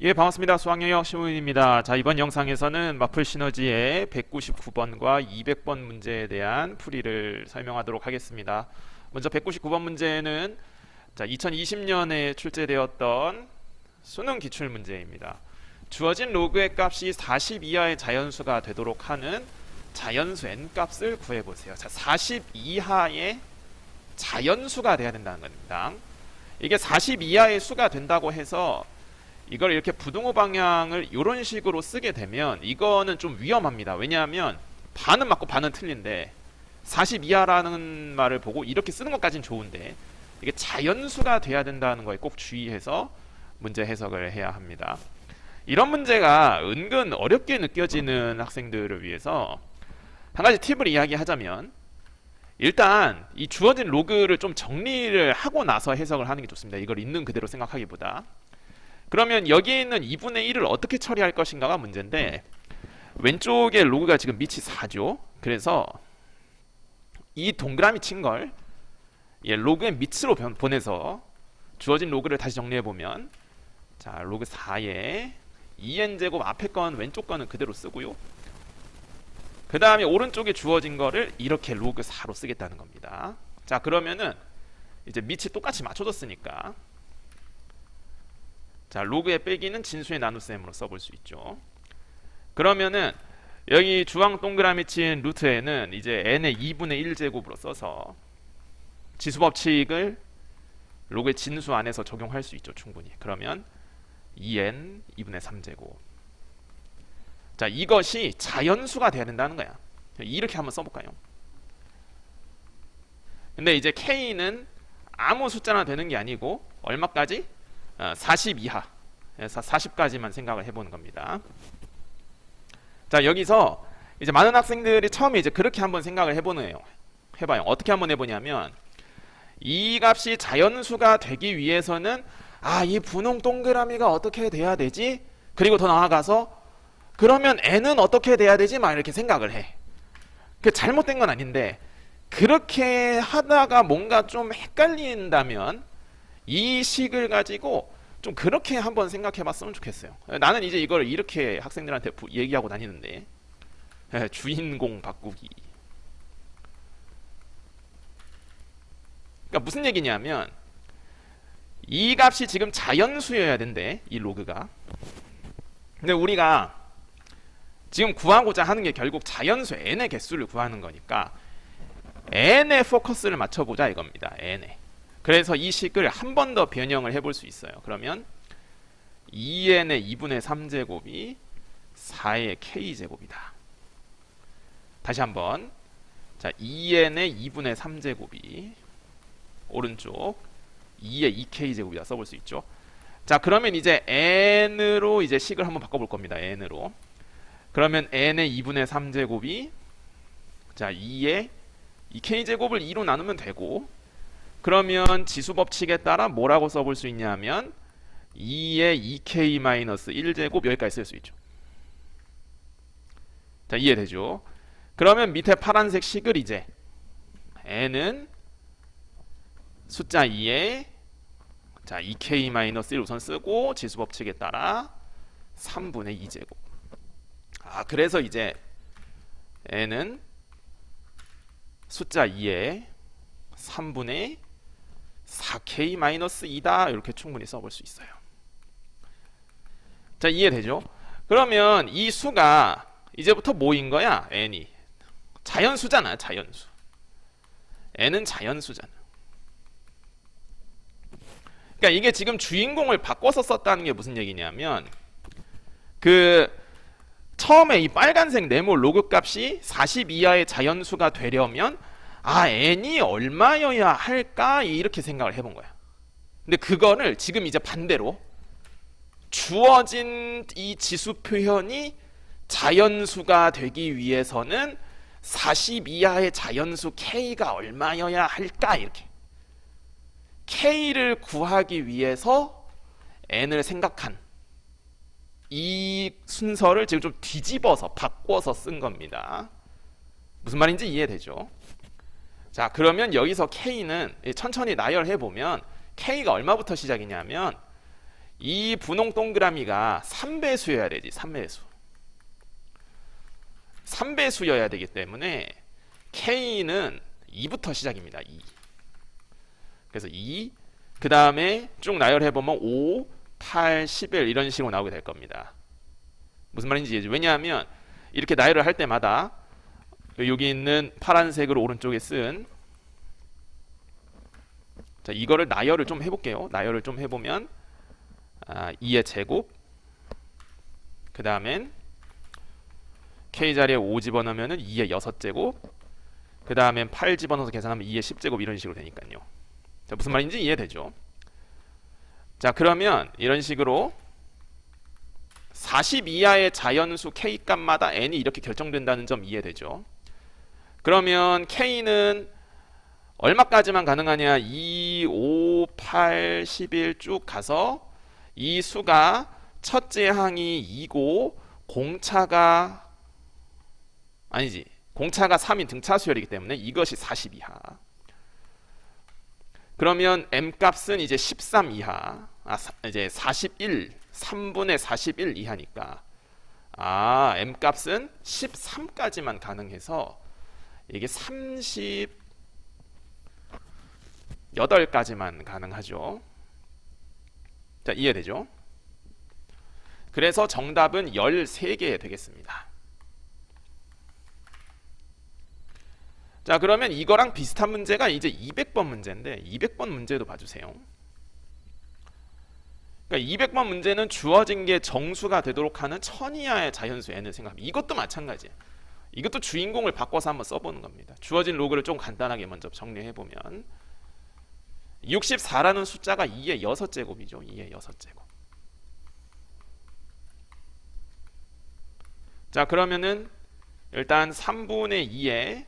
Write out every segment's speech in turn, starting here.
예, 반갑습니다. 수학영역 신우입니다. 자, 이번 영상에서는 마플 시너지의 199번과 200번 문제에 대한 풀이를 설명하도록 하겠습니다. 먼저 199번 문제는 2020년에 출제되었던 수능 기출 문제입니다. 주어진 로그의 값이 40 이하의 자연수가 되도록 하는 자연수 n 값을 구해보세요. 자, 40 이하의 자연수가 돼야 된다는 겁니다. 이게 40 이하의 수가 된다고 해서 이걸 이렇게 부등호 방향을 이런 식으로 쓰게 되면 이거는 좀 위험합니다. 왜냐하면 반은 맞고 반은 틀린데 40 이하라는 말을 보고 이렇게 쓰는 것까지는 좋은데 이게 자연수가 돼야 된다는 거에 꼭 주의해서 문제 해석을 해야 합니다. 이런 문제가 은근 어렵게 느껴지는 학생들을 위해서 한 가지 팁을 이야기하자면, 일단 이 주어진 로그를 좀 정리를 하고 나서 해석을 하는 게 좋습니다. 이걸 있는 그대로 생각하기보다. 그러면 여기에 있는 2분의 1을 어떻게 처리할 것인가가 문제인데, 왼쪽에 로그가 지금 밑이 4죠. 그래서 이 동그라미 친 걸 로그의 밑으로 보내서 주어진 로그를 다시 정리해보면, 자, 로그 4에 2n제곱 앞에 건 왼쪽 거는 그대로 쓰고요. 그 다음에 오른쪽에 주어진 거를 이렇게 로그 4로 쓰겠다는 겁니다. 자, 그러면은 이제 밑이 똑같이 맞춰졌으니까, 자, 로그의 빼기는 진수의 나눗셈으로 써볼 수 있죠. 그러면은 여기 주황 동그라미 친 루트에는 이제 n의 2분의 1제곱으로 써서 지수법칙을 로그의 진수 안에서 적용할 수 있죠, 충분히. 그러면 2n 2분의 3제곱. 자, 이것이 자연수가 돼야 된다는 거야. 이렇게 한번 써볼까요? 근데 이제 k는 아무 숫자나 되는 게 아니고 얼마까지? 40 이하, 40까지만 생각을 해보는 겁니다. 자, 여기서 이제 많은 학생들이 처음에 이제 그렇게 한번 생각을 해봐요. 어떻게 한번 해보냐면, 이 값이 자연수가 되기 위해서는 이 분홍 동그라미가 어떻게 돼야 되지? 그리고 더 나아가서 그러면 n은 어떻게 돼야 되지? 막 이렇게 생각을 해. 그 잘못된 건 아닌데, 그렇게 하다가 뭔가 좀 헷갈린다면 이 식을 가지고 좀 그렇게 한번 생각해 봤으면 좋겠어요. 나는 이제 이걸 이렇게 학생들한테 얘기하고 다니는데, 주인공 바꾸기. 그러니까 무슨 얘기냐면, 이 값이 지금 자연수여야 된대, 이 로그가. 근데 우리가 지금 구하고자 하는 게 결국 자연수 n의 개수를 구하는 거니까 n의 포커스를 맞춰보자 이겁니다. n에. 그래서 이 식을 한 번 더 변형을 해볼 수 있어요. 그러면 2n의 2분의 3제곱이 4의 k제곱이다. 다시 한번. 자, 2n의 2분의 3제곱이 오른쪽 2의 2k제곱이다 써볼 수 있죠. 자, 그러면 이제 n으로 이제 식을 한번 바꿔볼 겁니다. n으로. 그러면 n의 2분의 3제곱이, 자, 2의 2k제곱을 2로 나누면 되고, 그러면 지수법칙에 따라 뭐라고 써볼 수 있냐면 2의 2k-1제곱 여기까지 쓸 수 있죠. 자, 이해되죠? 그러면 밑에 파란색 식을 이제 n은 숫자 2에, 자, 2k-1 우선 쓰고 지수법칙에 따라 3분의 2제곱. 그래서 이제 n은 숫자 2에 3분의 4k-2다 이렇게 충분히 써볼 수 있어요. 자, 이해되죠? 그러면 이 수가 이제부터 뭐인 거야? n이 자연수잖아. 자연수. n은 자연수잖아. 그러니까 이게 지금 주인공을 바꿔서 썼다는 게 무슨 얘기냐면, 처음에 이 빨간색 네모 로그 값이 40 이하의 자연수가 되려면 n이 얼마여야 할까? 이렇게 생각을 해본 거야. 근데 그거를 지금 이제 반대로 주어진 이 지수 표현이 자연수가 되기 위해서는 40 이하의 자연수 k가 얼마여야 할까? 이렇게 k를 구하기 위해서 n을 생각한 이 순서를 지금 좀 뒤집어서 바꿔서 쓴 겁니다. 무슨 말인지 이해되죠? 자, 그러면 여기서 k는 천천히 나열해 보면 k가 얼마부터 시작이냐면 이 분홍 동그라미가 3배수여야 되지. 3배수여야 되기 때문에 K는 2부터 시작입니다. 2. 그래서 2, 그 다음에 쭉 나열해보면 5, 8, 11 이런 식으로 나오게 될 겁니다. 무슨 말인지 이해죠? 왜냐하면 이렇게 나열을 할 때마다 여기 있는 파란색으로 오른쪽에 쓴, 자, 이거를 나열을 좀 해볼게요. 나열을 좀 해보면 2의 제곱, 그 다음엔 K 자리에 5 집어넣으면 2의 6제곱, 그 다음엔 8 집어넣어서 계산하면 2의 10제곱 이런 식으로 되니까요. 자, 무슨 말인지 이해되죠? 자, 그러면 이런 식으로 40 이하의 자연수 K 값마다 n이 이렇게 결정된다는 점 이해되죠? 그러면 K는 얼마까지만 가능하냐? 2, 5, 8, 11 쭉 가서 이 수가 첫째 항이 2고 공차가 3인 등차수열이기 때문에 이것이 40 이하. 그러면 m 값은 이제 13 이하, 이제 41, 3분의 41 이하니까 m 값은 13까지만 가능해서 이게 38까지만 가능하죠. 자, 이해되죠? 그래서 정답은 13개 되겠습니다. 자, 그러면 이거랑 비슷한 문제가 이제 200번 문제인데 200번 문제도 봐주세요. 그러니까 200번 문제는 주어진 게 정수가 되도록 하는 1000 이하의 자연수 n을 생각합니다. 이것도 마찬가지예요. 이것도 주인공을 바꿔서 한번 써보는 겁니다. 주어진 로그를 좀 간단하게 먼저 정리해보면 64라는 숫자가 2의 6제곱이죠. 2의 6제곱. 자, 그러면은 일단 3분의 2에,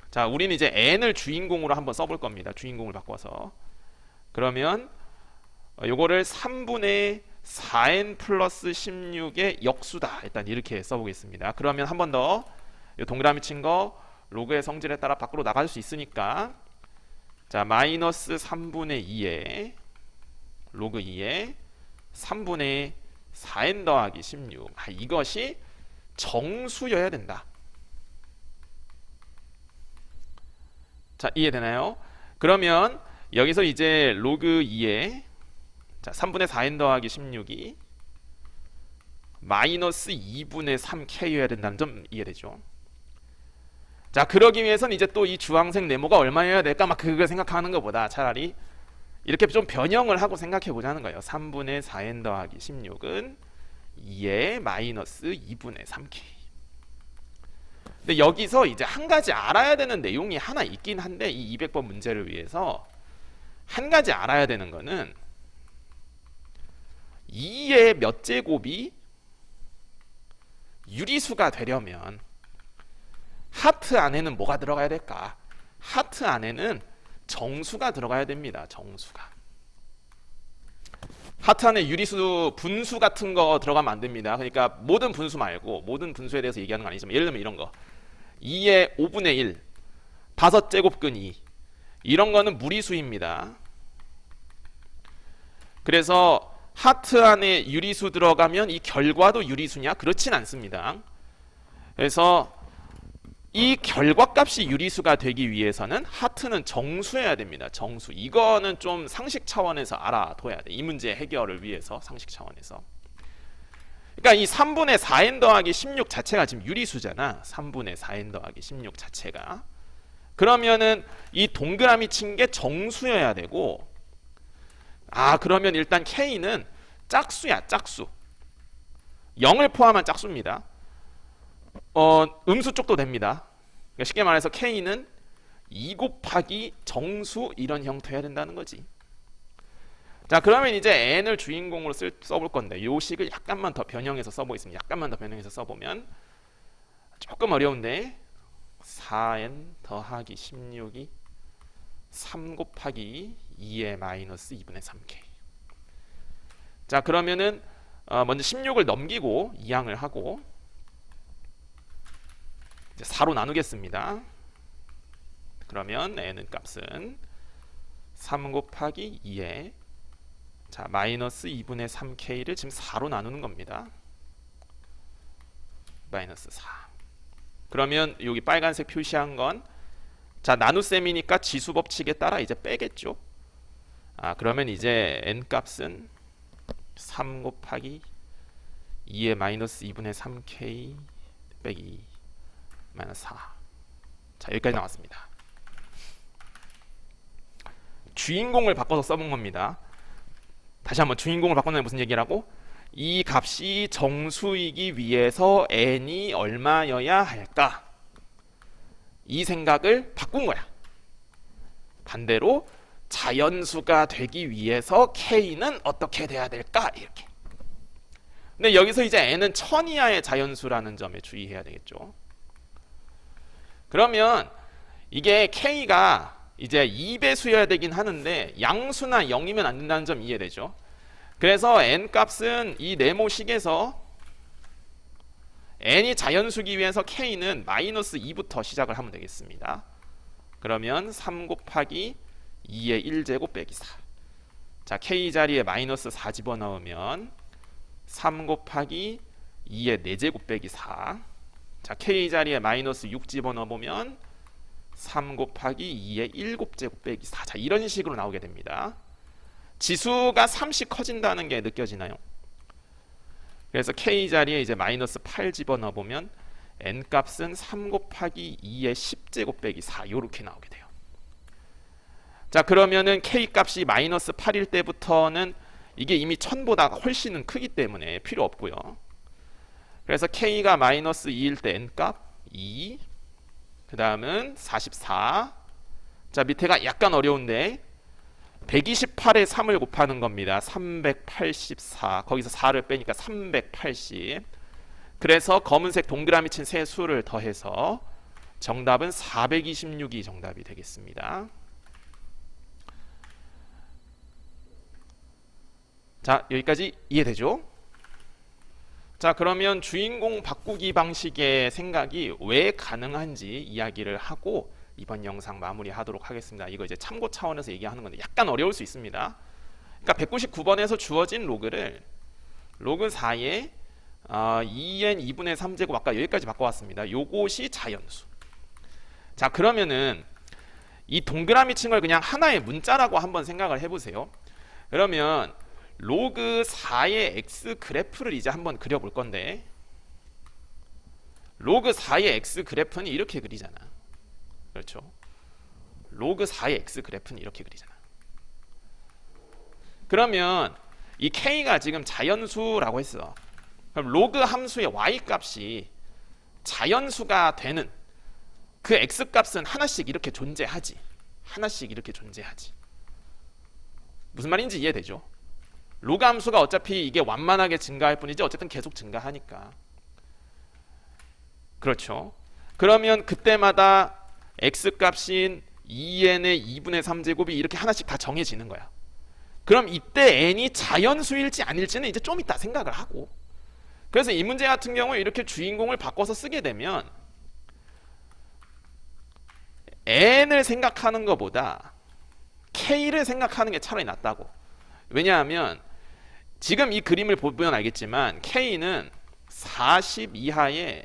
자, 우리는 이제 n을 주인공으로 한번 써볼 겁니다. 주인공을 바꿔서. 그러면 요거를 3분의 4n 플러스 16의 역수다. 일단 이렇게 써보겠습니다. 그러면 한 번 더 동그라미 친 거 로그의 성질에 따라 밖으로 나갈 수 있으니까, 자, 마이너스 3분의 2에 로그 2에 3분의 4n 더하기 16. 이것이 정수여야 된다. 자, 이해되나요? 그러면 여기서 이제 로그 2에, 자, 3분의 4n 더하기 16이 마이너스 2분의 3k여야 된다는 점 이해되죠? 자, 그러기 위해서는 이제 또 이 주황색 네모가 얼마여야 될까? 막 그걸 생각하는 것보다 차라리 이렇게 좀 변형을 하고 생각해 보자는 거예요. 3분의 4n 더하기 16은 2의 마이너스 2분의 3k. 근데 여기서 이제 한 가지 알아야 되는 내용이 하나 있긴 한데, 이 200번 문제를 위해서 한 가지 알아야 되는 거는 2의 몇 제곱이 유리수가 되려면 하트 안에는 뭐가 들어가야 될까? 하트 안에는 정수가 들어가야 됩니다. 정수가. 하트 안에 유리수, 분수 같은 거 들어가면 안 됩니다. 그러니까 모든 분수 말고, 모든 분수에 대해서 얘기하는 건 아니지만, 예를 들면 이런 거 2의 5분의 1, 5제곱근 2, 이런 거는 무리수입니다. 그래서 하트 안에 유리수 들어가면 이 결과도 유리수냐? 그렇진 않습니다. 그래서 이 결과값이 유리수가 되기 위해서는 하트는 정수여야 됩니다. 정수. 이거는 좀 상식 차원에서 알아둬야 돼. 이 문제 해결을 위해서 상식 차원에서. 그러니까 이 3분의 4n 더하기 16 자체가 지금 유리수잖아. 3분의 4n 더하기 16 자체가. 그러면은 이 동그라미 친 게 정수여야 되고, 그러면 일단 K는 짝수야, 짝수. 0을 포함한 짝수입니다. 음수 쪽도 됩니다. 그러니까 쉽게 말해서 K는 2 곱하기 정수 이런 형태여야 된다는 거지. 자, 그러면 이제 n을 주인공으로 써볼 건데, 이 식을 약간만 더 변형해서 써보겠습니다. 약간만 더 변형해서 써보면 조금 어려운데, 4n 더하기 16이 3 곱하기 2의 마이너스 2분의 3k. 자, 그러면은 먼저 16을 넘기고 2항을 하고 이제 4로 나누겠습니다. 그러면 n은 값은 3 곱하기 2의 자, 마이너스 2분의 3k를 지금 4로 나누는 겁니다. 마이너스 4. 그러면 여기 빨간색 표시한 건 자, 나눗셈이니까 지수 법칙에 따라 이제 빼겠죠. 그러면 이제 n 값은 3 곱하기 2의 마이너스 2분의 3k 빼기 마이너스 4. 자, 여기까지 나왔습니다. 주인공을 바꿔서 써본 겁니다. 다시 한번 주인공을 바꿔내면 무슨 얘기라고? 이 값이 정수이기 위해서 n이 얼마여야 할까? 이 생각을 바꾼 거야. 반대로 자연수가 되기 위해서 k는 어떻게 돼야 될까? 이렇게. 근데 여기서 이제 n은 1000 이하의 자연수라는 점에 주의해야 되겠죠. 그러면 이게 k가 이제 2배수여야 되긴 하는데 양수나 0이면 안 된다는 점 이해되죠. 그래서 n 값은 이 네모식에서 n이 자연수기 위해서 k는 마이너스 2부터 시작을 하면 되겠습니다. 그러면 3 곱하기 2의 1제곱 빼기 4. 자, k 자리에 마이너스 4 집어넣으면 3 곱하기 2의 4제곱 빼기 4. 자, k 자리에 마이너스 6 집어넣으면 3 곱하기 2의 7제곱 빼기 4. 자, 이런 식으로 나오게 됩니다. 지수가 3씩 커진다는 게 느껴지나요? 그래서 k 자리에 이제 마이너스 8 집어넣어보면 n 값은 3 곱하기 2의 10제곱 빼기 4 이렇게 나오게 돼요. 자, 그러면은 k 값이 마이너스 8일 때부터는 이게 이미 1000보다 훨씬은 크기 때문에 필요 없고요. 그래서 k가 마이너스 2일 때 n 값 2, 그 다음은 44. 자, 밑에가 약간 어려운데 128에 3을 곱하는 겁니다. 384. 거기서 4를 빼니까 380. 그래서 검은색 동그라미 친 세 수를 더해서 정답은 426이 정답이 되겠습니다. 자, 여기까지 이해되죠? 자, 그러면 주인공 바꾸기 방식의 생각이 왜 가능한지 이야기를 하고 이번 영상 마무리하도록 하겠습니다. 이거 이제 참고 차원에서 얘기하는 건데 약간 어려울 수 있습니다. 그러니까 199번에서 주어진 로그를 로그 4에 2n 2분의 3제곱 아까 여기까지 바꿔왔습니다. 요것이 자연수. 자, 그러면은 이 동그라미 친 걸 그냥 하나의 문자라고 한번 생각을 해보세요. 그러면 로그 4의 x 그래프를 이제 한번 그려볼 건데 로그 4의 x 그래프는 이렇게 그리잖아. 그렇죠? 로그 4의 x 그래프는 이렇게 그리잖아. 그러면 이 k가 지금 자연수라고 했어. 그럼 로그 함수의 y 값이 자연수가 되는 그 x 값은 하나씩 이렇게 존재하지. 하나씩 이렇게 존재하지. 무슨 말인지 이해되죠? 로그 함수가 어차피 이게 완만하게 증가할 뿐이지 어쨌든 계속 증가하니까. 그렇죠? 그러면 그때마다 x값인 2n의 2분의 3제곱이 이렇게 하나씩 다 정해지는 거야. 그럼 이때 n이 자연수일지 아닐지는 이제 좀 이따 생각을 하고. 그래서 이 문제 같은 경우에 이렇게 주인공을 바꿔서 쓰게 되면 n을 생각하는 것보다 k를 생각하는 게 차라리 낫다고. 왜냐하면 지금 이 그림을 보면 알겠지만 k는 40 이하의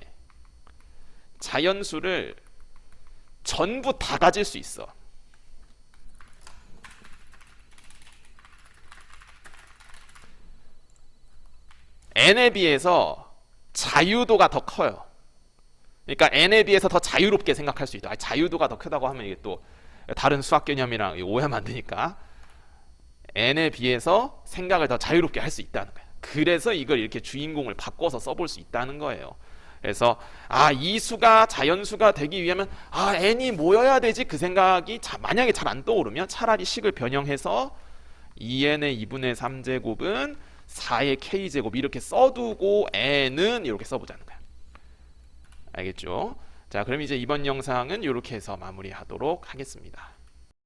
자연수를 전부 다 가질 수 있어. n에 비해서 자유도가 더 커요. 그러니까 n에 비해서 더 자유롭게 생각할 수 있다. 자유도가 더 크다고 하면 이게 또 다른 수학 개념이랑 오해하면 안 되니까 n에 비해서 생각을 더 자유롭게 할 수 있다는 거야. 그래서 이걸 이렇게 주인공을 바꿔서 써볼 수 있다는 거예요. 그래서 이 수가 자연수가 되기 위하면 n이 뭐여야 되지? 그 생각이 만약에 잘 안 떠오르면 차라리 식을 변형해서 2n의 2분의 3제곱은 4의 k제곱 이렇게 써두고 n은 이렇게 써보자는 거야. 알겠죠? 자, 그럼 이제 이번 영상은 이렇게 해서 마무리하도록 하겠습니다.